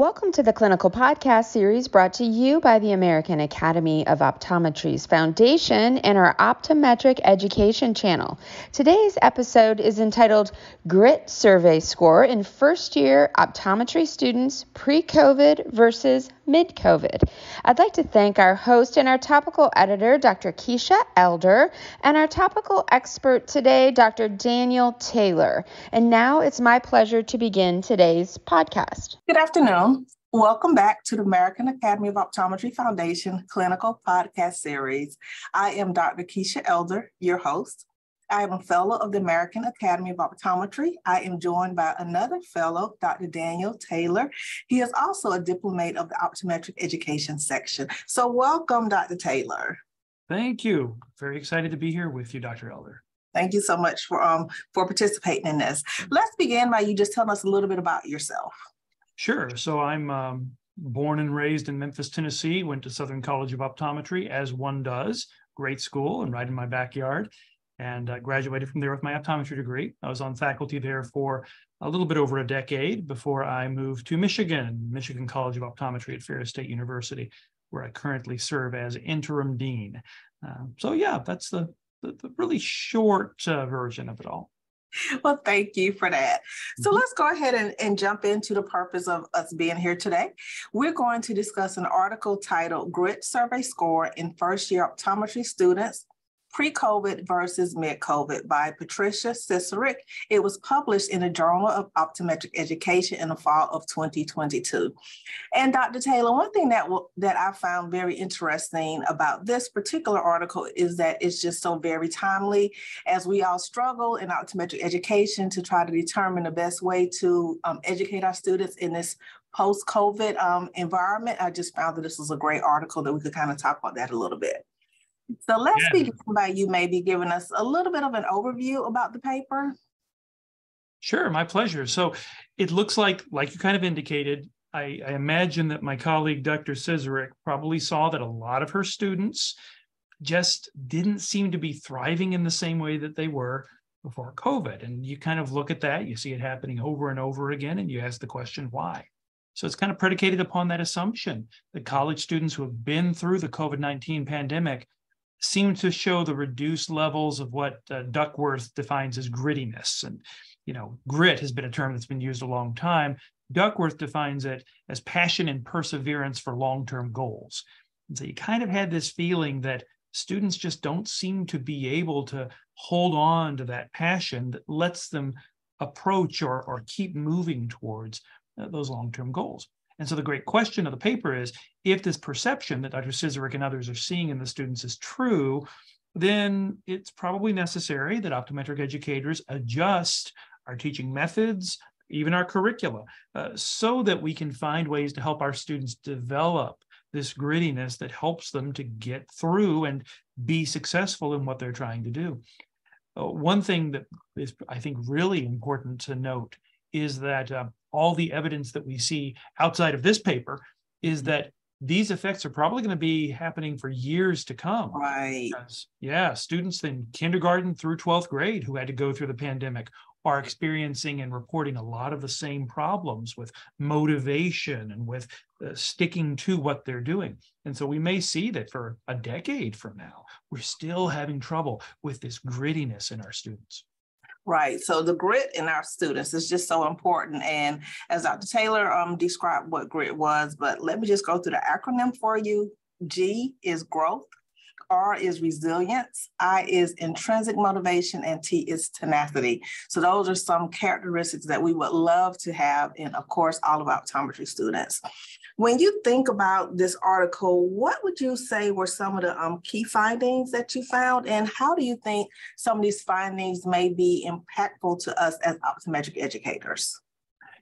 Welcome to the Clinical Podcast series brought to you by the American Academy of Optometry's Foundation and our Optometric Education channel. Today's episode is entitled Grit Survey Score in First Year Optometry Students Pre-COVID versus Mid-COVID. I'd like to thank our host and our topical editor, Dr. Keshia Elder, and our topical expert today, Dr. Daniel Taylor. And now it's my pleasure to begin today's podcast. Good afternoon. Welcome back to the American Academy of Optometry Foundation Clinical Podcast Series. I am Dr. Keshia Elder, your host. I am a fellow of the American Academy of Optometry. I am joined by another fellow, Dr. Daniel Taylor. He is also a diplomate of the Optometric Education section. So welcome, Dr. Taylor. Thank you. Very excited to be here with you, Dr. Elder. Thank you so much for participating in this. Let's begin by you just telling us a little bit about yourself. Sure. So I'm born and raised in Memphis, Tennessee, went to Southern College of Optometry, as one does. Great school and right in my backyard. And graduated from there with my optometry degree. I was on faculty there for a little bit over a decade before I moved to Michigan College of Optometry at Ferris State University, where I currently serve as interim dean. So yeah, that's the really short version of it all. Well, thank you for that. So let's go ahead and jump into the purpose of us being here today. We're going to discuss an article titled Grit Survey Score in First Year Optometry Students Pre-COVID versus Mid-COVID by Patricia Ciceric. It was published in the Journal of Optometric Education in the fall of 2022. And Dr. Taylor, one thing that I found very interesting about this particular article is that it's just so very timely as we all struggle in optometric education to try to determine the best way to educate our students in this post-COVID environment. I just found that this was a great article that we could kind of talk about that a little bit. So let's begin by you maybe giving us a little bit of an overview about the paper. Sure, my pleasure. So it looks like you kind of indicated, I imagine that my colleague, Dr. Ciceric, probably saw that a lot of her students just didn't seem to be thriving in the same way that they were before COVID. And you kind of look at that, you see it happening over and over again, and you ask the question, why? So it's kind of predicated upon that assumption that college students who have been through the COVID-19 pandemic seem to show the reduced levels of what Duckworth defines as grittiness. And, grit has been a term that's been used a long time. Duckworth defines it as passion and perseverance for long-term goals. And so you kind of had this feeling that students just don't seem to be able to hold on to that passion that lets them approach or keep moving towards those long-term goals. And so the great question of the paper is, if this perception that Dr. Ciceric and others are seeing in the students is true, then it's probably necessary that optometric educators adjust our teaching methods, even our curricula, so that we can find ways to help our students develop this grittiness that helps them to get through and be successful in what they're trying to do. One thing that is, I think, really important to note is that all the evidence that we see outside of this paper is that these effects are probably going to be happening for years to come. Right. Because, students in kindergarten through 12th grade who had to go through the pandemic are experiencing and reporting a lot of the same problems with motivation and with sticking to what they're doing. And so we may see that for a decade from now, we're still having trouble with this grittiness in our students. Right. So the grit in our students is just so important. And as Dr. Taylor described what grit was, but let me just go through the acronym for you. G is growth. R is resilience, I is intrinsic motivation, and T is tenacity. So those are some characteristics that we would love to have in, of course, all of our optometry students. When you think about this article, what would you say were some of the key findings that you found, and how do you think some of these findings may be impactful to us as optometric educators?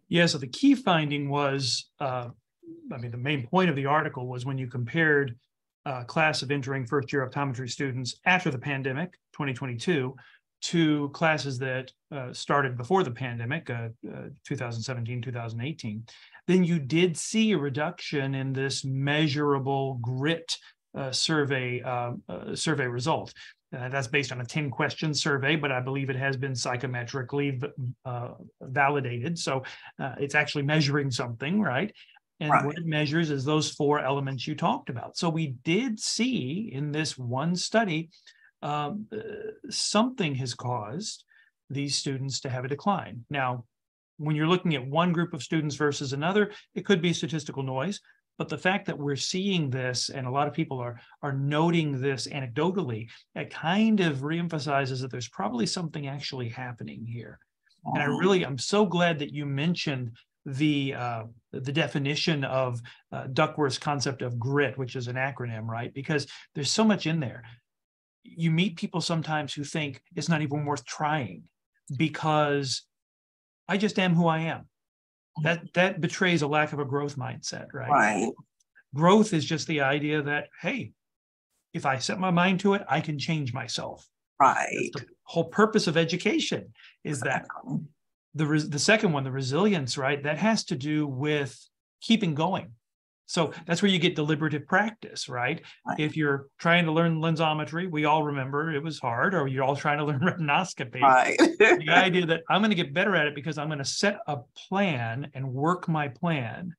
Yeah, so the key finding was, the main point of the article was when you compared class of entering first year optometry students after the pandemic, 2022, to classes that started before the pandemic, 2017, 2018, then you did see a reduction in this measurable grit survey result. That's based on a 10-question survey, but I believe it has been psychometrically validated. So it's actually measuring something, right? And what it measures is those 4 elements you talked about. So we did see in this one study, something has caused these students to have a decline. Now, when you're looking at one group of students versus another, it could be statistical noise. But the fact that we're seeing this, and a lot of people are noting this anecdotally, it kind of reemphasizes that there's probably something actually happening here. And I'm so glad that you mentioned the definition of Duckworth's concept of GRIT, which is an acronym, right? Because there's so much in there. You meet people sometimes who think it's not even worth trying because I just am who I am. That betrays a lack of a growth mindset, right? Right. Growth is just the idea that, hey, if I set my mind to it, I can change myself. Right. That's the whole purpose of education is that. The second one, the resilience, right? That has to do with keeping going. So that's where you get deliberative practice, right? If you're trying to learn lensometry, we all remember it was hard, or you're all trying to learn retinoscopy. Right. The idea that I'm going to get better at it because I'm going to set a plan and work my plan,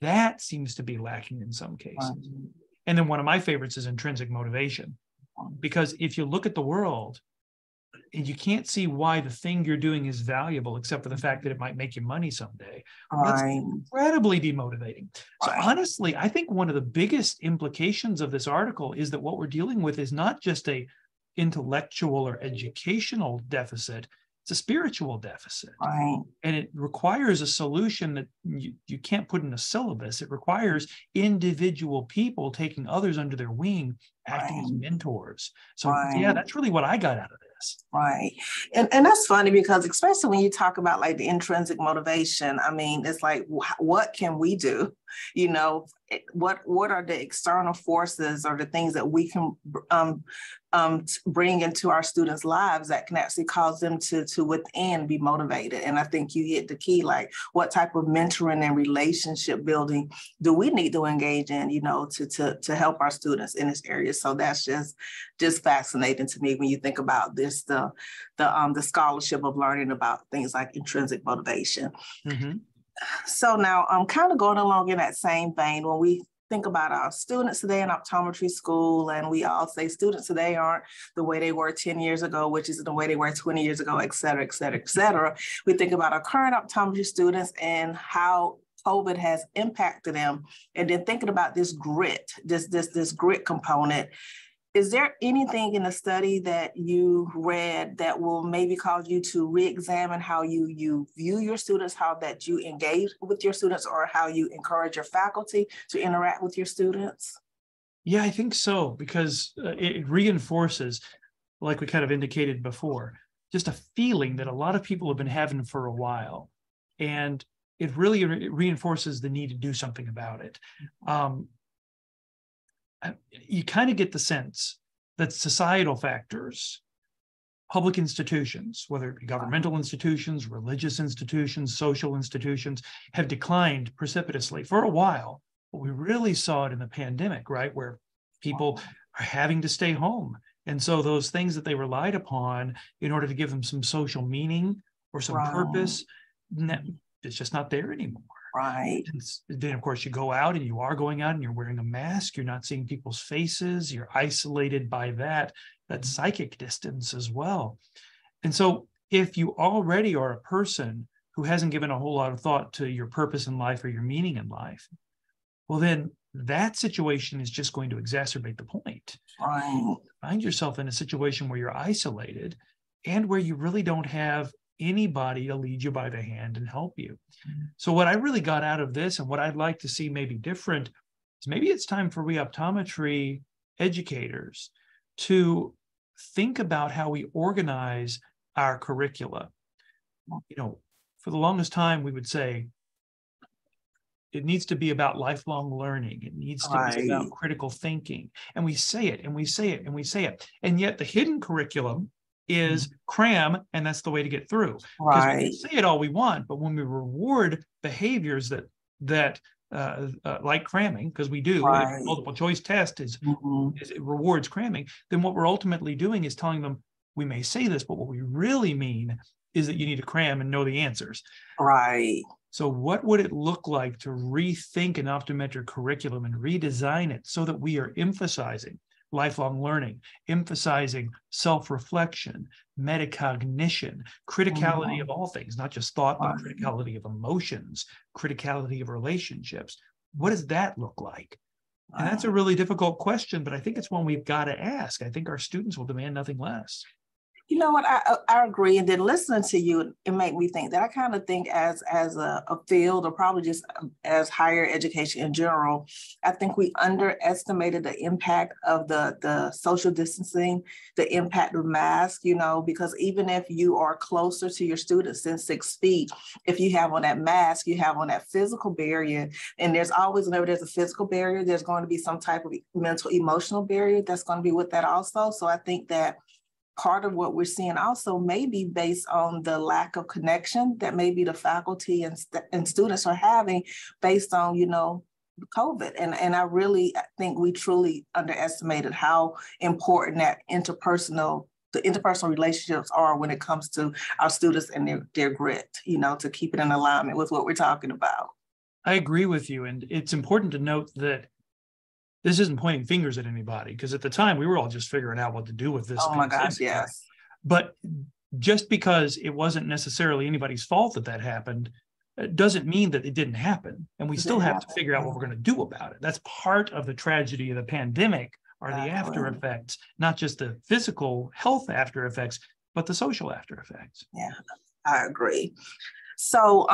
that seems to be lacking in some cases. And then one of my favorites is intrinsic motivation. Because if you look at the world, and you can't see why the thing you're doing is valuable, except for the fact that it might make you money someday. That's incredibly demotivating. So honestly, I think one of the biggest implications of this article is that what we're dealing with is not just a intellectual or educational deficit, it's a spiritual deficit. And it requires a solution that you can't put in a syllabus. It requires individual people taking others under their wing, acting as mentors. So yeah, that's really what I got out of this. Right. And that's funny because especially when you talk about like the intrinsic motivation, I mean, it's like, what can we do? You know, what are the external forces or the things that we can bring into our students' lives that can actually cause them to within be motivated? And I think you hit the key, like what type of mentoring and relationship building do we need to engage in, you know, to help our students in this area? So that's just fascinating to me when you think about this, the scholarship of learning about things like intrinsic motivation. So now I'm kind of going along in that same vein when we think about our students today in optometry school, and we all say students today aren't the way they were 10 years ago, which isn't the way they were 20 years ago, et cetera, et cetera, et cetera. We think about our current optometry students and how COVID has impacted them. And then thinking about this grit, this grit component. Is there anything in the study that you read that will maybe cause you to re-examine how you view your students, how that you engage with your students, or how you encourage your faculty to interact with your students? Yeah, I think so, because it reinforces, like we kind of indicated before, just a feeling that a lot of people have been having for a while. And it really reinforces the need to do something about it. You kind of get the sense that societal factors, public institutions, whether it be governmental institutions, religious institutions, social institutions, have declined precipitously for a while. But we really saw it in the pandemic, right, where people are having to stay home. And so those things that they relied upon in order to give them some social meaning or some purpose, it's just not there anymore. Right. And then, of course, you go out and you are going out and you're wearing a mask. You're not seeing people's faces. You're isolated by that psychic distance as well. And so if you already are a person who hasn't given a whole lot of thought to your purpose in life or your meaning in life, well, then that situation is just going to exacerbate the point. Right. Find yourself in a situation where you're isolated and where you really don't have anybody to lead you by the hand and help you. So what I really got out of this, and what I'd like to see maybe different, is maybe it's time for we optometry educators to think about how we organize our curricula. You know, for the longest time, we would say it needs to be about lifelong learning. It needs to be about critical thinking. And we say it, and we say it, and we say it. And yet the hidden curriculum is cram, and that's the way to get through. Because we can say it all we want, but when we reward behaviors that like cramming, because we do, multiple choice test is it rewards cramming, then what we're ultimately doing is telling them, we may say this, but what we really mean is that you need to cram and know the answers. Right. So what would it look like to rethink an optometric curriculum and redesign it so that we are emphasizing lifelong learning, emphasizing self-reflection, metacognition, criticality of all things, not just thought, but criticality of emotions, criticality of relationships? What does that look like? And that's a really difficult question, but I think it's one we've got to ask. I think our students will demand nothing less. You know what, I agree. And then listening to you, it made me think that I kind of think as a field, or probably just as higher education in general, I think we underestimated the impact of the social distancing, the impact of masks, you know, because even if you are closer to your students than 6 feet, if you have on that mask, you have on that physical barrier, and there's always, whenever there's a physical barrier, there's going to be some type of mental, emotional barrier that's going to be with that also. So I think that part of what we're seeing also may be based on the lack of connection that maybe the faculty and students are having based on, you know, COVID. And I really think we truly underestimated how important that the interpersonal relationships are when it comes to our students and their grit, you know, to keep it in alignment with what we're talking about. I agree with you. And it's important to note that this isn't pointing fingers at anybody, because at the time we were all just figuring out what to do with this. Oh my gosh, yes. But just because it wasn't necessarily anybody's fault that happened, doesn't mean that it didn't happen. And we still have to figure out what we're going to do about it. That's part of the tragedy of the pandemic, are the after effects, not just the physical health after effects, but the social after effects. Yeah, I agree. So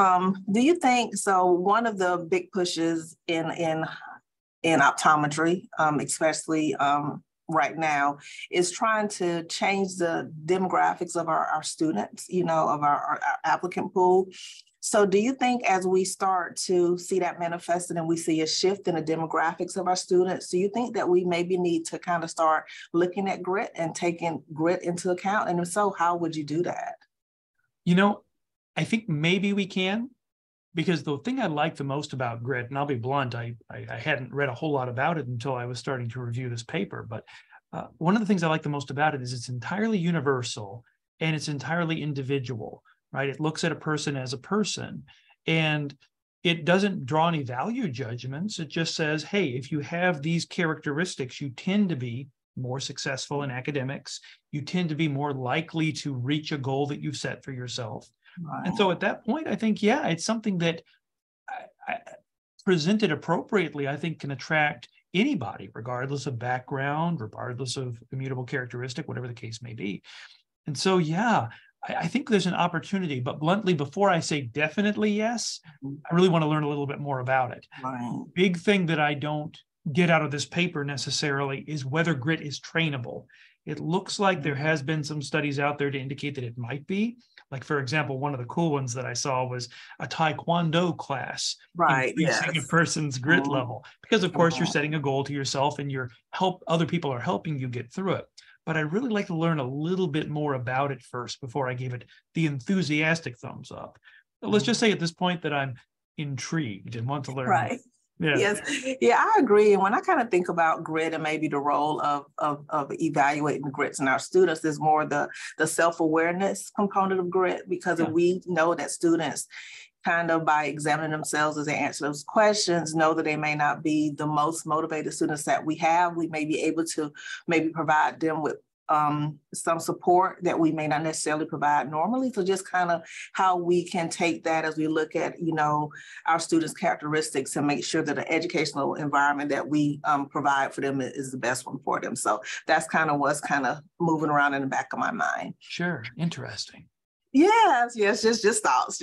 do you think, so one of the big pushes in optometry, especially right now, is trying to change the demographics of our students, you know, of our applicant pool. So do you think as we start to see that manifested and we see a shift in the demographics of our students, do you think that we maybe need to kind of start looking at grit and taking grit into account? And if so, how would you do that? You know, I think maybe we can. Because the thing I like the most about grit, and I'll be blunt, I hadn't read a whole lot about it until I was starting to review this paper, but one of the things I like the most about it is it's entirely universal and it's entirely individual, right? It looks at a person as a person, and it doesn't draw any value judgments. It just says, hey, if you have these characteristics, you tend to be more successful in academics. You tend to be more likely to reach a goal that you've set for yourself. Right. And so at that point, I think, yeah, it's something that I presented appropriately, I think can attract anybody, regardless of background, regardless of immutable characteristic, whatever the case may be. And so, yeah, I think there's an opportunity, but bluntly, before I say definitely yes, I really want to learn a little bit more about it. Right. Big thing that I don't get out of this paper necessarily is whether grit is trainable. It looks like there has been some studies out there to indicate that it might be. Like, for example, one of the cool ones that I saw was a Taekwondo class, right? Increasing a person's grit level, because of course you're setting a goal to yourself and other people are helping you get through it. But I'd really like to learn a little bit more about it first before I gave it the enthusiastic thumbs up. Let's just say at this point that I'm intrigued and want to learn. Right. Yeah. Yes. Yeah, I agree. And when I kind of think about grit and maybe the role of evaluating the grits in our students, is more the self-awareness component of grit, because if we know that students kind of by examining themselves as they answer those questions, know that they may not be the most motivated students that we have, we may be able to maybe provide them with some support that we may not necessarily provide normally. So just kind of how we can take that as we look at, you know, our students' characteristics and make sure that the educational environment that we provide for them is the best one for them. So that's kind of what's kind of moving around in the back of my mind. Sure. Interesting. Yes, just thoughts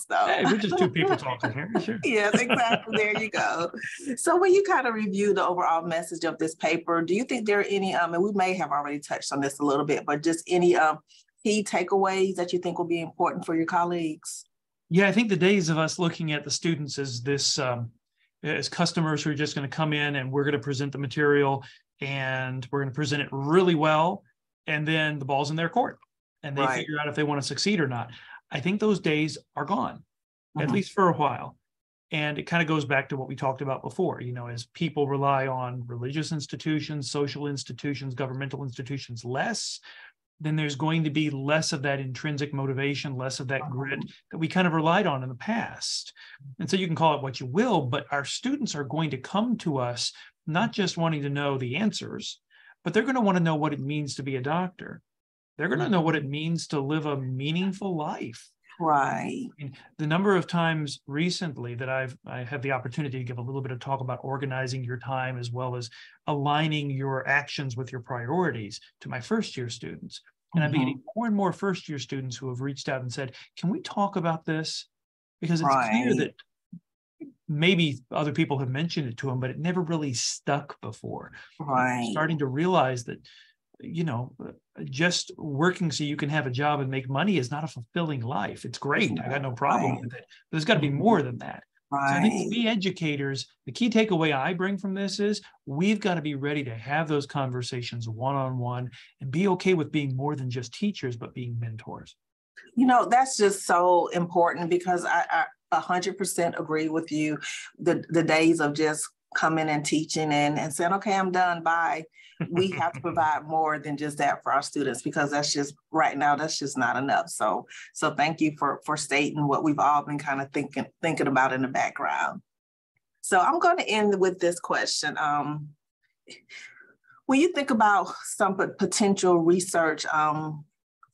though. Hey, we're just two people talking here. Sure. Yes, exactly. There you go. So when you kind of review the overall message of this paper, do you think there are any, and we may have already touched on this a little bit, but just any key takeaways that you think will be important for your colleagues? Yeah, I think the days of us looking at the students as as customers who are just going to come in and we're going to present the material and we're going to present it really well, and then the ball's in their court. And they figure out if they want to succeed or not. I think those days are gone, at least for a while. And it kind of goes back to what we talked about before, you know, as people rely on religious institutions, social institutions, governmental institutions less, then there's going to be less of that intrinsic motivation, less of that grit that we kind of relied on in the past. And so you can call it what you will, but our students are going to come to us not just wanting to know the answers, but they're going to want to know what it means to be a doctor. They're going to know what it means to live a meaningful life. Right. I mean, the number of times recently that I have the opportunity to give a little bit of talk about organizing your time as well as aligning your actions with your priorities to my first-year students. And I'm getting more and more first-year students who have reached out and said, can we talk about this? Because it's clear that maybe other people have mentioned it to them, but it never really stuck before. Right. Starting to realize that, just working so you can have a job and make money is not a fulfilling life. It's great. I got no problem with it. But there's got to be more than that. Right. So I think we educators, the key takeaway I bring from this is we've got to be ready to have those conversations one-on-one and be okay with being more than just teachers, but being mentors. That's just so important because I 100% agree with you. The days of just coming and teaching and saying, okay, I'm done, bye. We have to provide more than just that for our students because that's just right now, that's just not enough. So thank you for stating what we've all been kind of thinking about in the background. So I'm going to end with this question. When you think about some potential research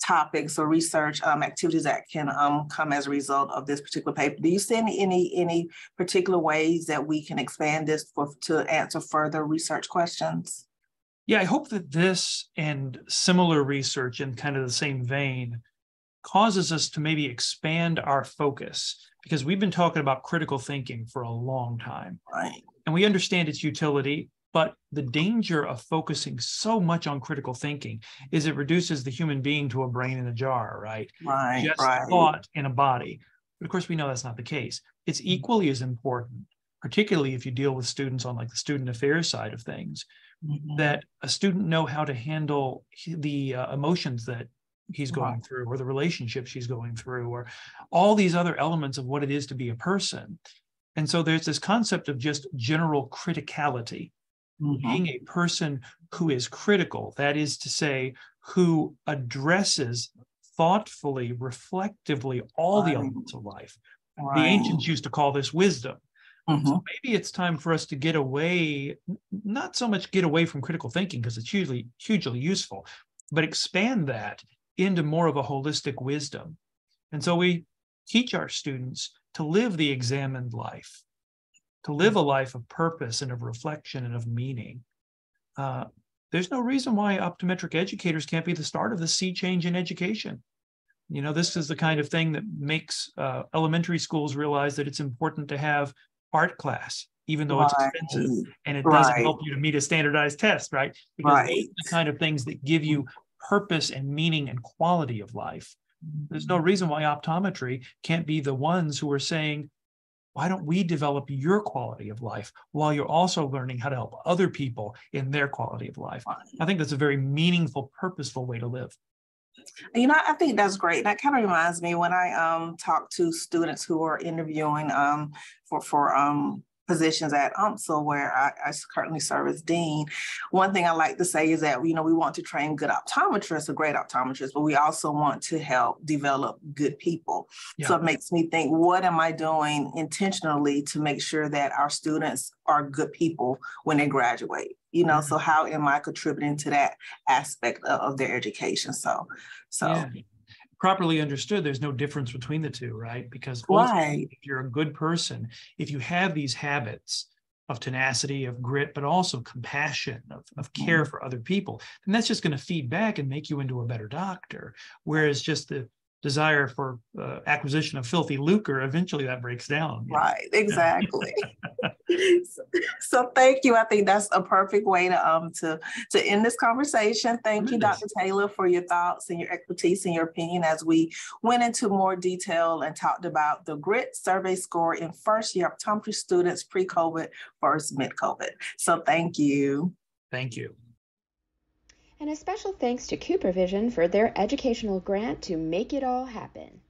topics or research activities that can come as a result of this particular paper, do you see any particular ways that we can expand this to answer further research questions? Yeah, I hope that this and similar research in kind of the same vein causes us to maybe expand our focus, because we've been talking about critical thinking for a long time. Right. And we understand its utility, but the danger of focusing so much on critical thinking is it reduces the human being to a brain in a jar, right? Right. Just thought in a body. But of course, we know that's not the case. It's equally as important, particularly if you deal with students on like the student affairs side of things, that a student know how to handle the emotions that he's going through, or the relationships she's going through, or all these other elements of what it is to be a person. And so there's this concept of just general criticality, being a person who is critical, that is to say, who addresses thoughtfully, reflectively, all the elements of life. The ancients used to call this wisdom. So maybe it's time for us to get away, not so much get away from critical thinking, because it's hugely useful, but expand that into more of a holistic wisdom. And so we teach our students to live the examined life, to live a life of purpose and of reflection and of meaning. There's no reason why optometric educators can't be the start of the sea change in education. This is the kind of thing that makes elementary schools realize that it's important to have art class, even though it's expensive and it doesn't help you to meet a standardized test, right? Because those are the kind of things that give you purpose and meaning and quality of life. There's no reason why optometry can't be the ones who are saying, why don't we develop your quality of life while you're also learning how to help other people in their quality of life? I think that's a very meaningful, purposeful way to live. I think that's great. That kind of reminds me when I talk to students who are interviewing for positions at UMSL, where I currently serve as dean. One thing I like to say is that, we want to train good optometrists, or great optometrists, but we also want to help develop good people. Yeah. So it makes me think, what am I doing intentionally to make sure that our students are good people when they graduate? So how am I contributing to that aspect of their education? So. Yeah. Properly understood, there's no difference between the two, right? Because ultimately, if you're a good person, if you have these habits of tenacity, of grit, but also compassion, of care for other people, then that's just going to feed back and make you into a better doctor. Whereas just the desire for acquisition of filthy lucre, eventually that breaks down. Right, exactly. So thank you. I think that's a perfect way to end this conversation. Thank you, Dr. Taylor, for your thoughts and your expertise and your opinion as we went into more detail and talked about the GRIT survey score in first-year optometry students pre-COVID versus mid-COVID. So thank you. Thank you. And a special thanks to Cooper Vision for their educational grant to make it all happen.